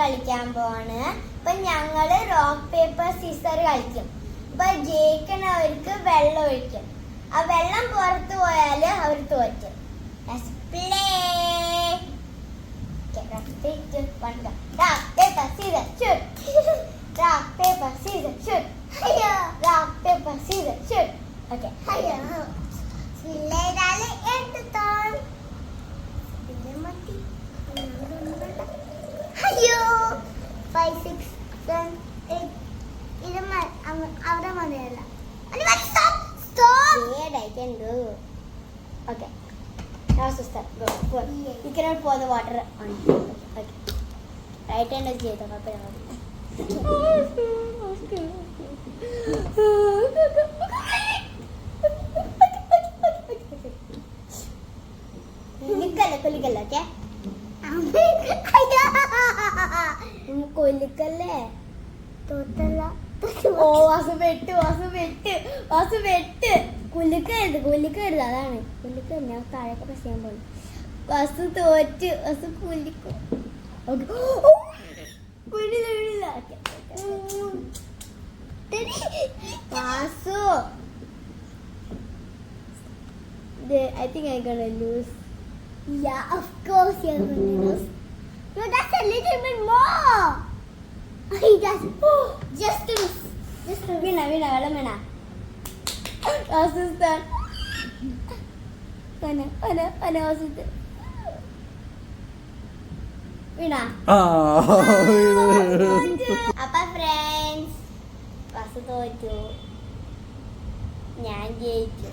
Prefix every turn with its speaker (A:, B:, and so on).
A: കളിക്കാൻ പോവാണ്. അപ്പൊ ഞങ്ങള് റോക്ക് പേപ്പർ സീസർ കളിക്കും. അപ്പൊ ജയിക്കണവർക്ക് വെള്ളം ഒഴിക്കും. ആ വെള്ളം പുറത്തു പോയാല് അവർ തോറ്റ്. Rock, paper, scissors, shoot. Rock, paper, scissors, shoot. Rock, paper, scissors, shoot. Okay. Silledale eduthan. Sille matti. Ayyo. 5, 6, 7, 8. Idu avra madiyalla. Ani what? Stop. Yeah, I can do. Okay. Now sister, go. You cannot pour the water on. Okay. Right hand is here. Okay. Kulikal, okay? Kulikal. Totala. Oh, vasu vettu. Kulikal adana. Kulikal ഞാൻ താഴേക്ക് press ചെയ്യാൻ പോകുന്നു. വാസു തോറ്റ്. Vasu കുലിക്കും. കുലില്ല. Vasu. I think I'm gonna lose. Yeah, of course you're gonna lose. No, that's a little bit more. He does. Just to win. Velam. Vasu's turn. Ana Vasu's turn. Vina. Appa friends. Vasu തോറ്റു. ഞാൻ ജയിച്ചു.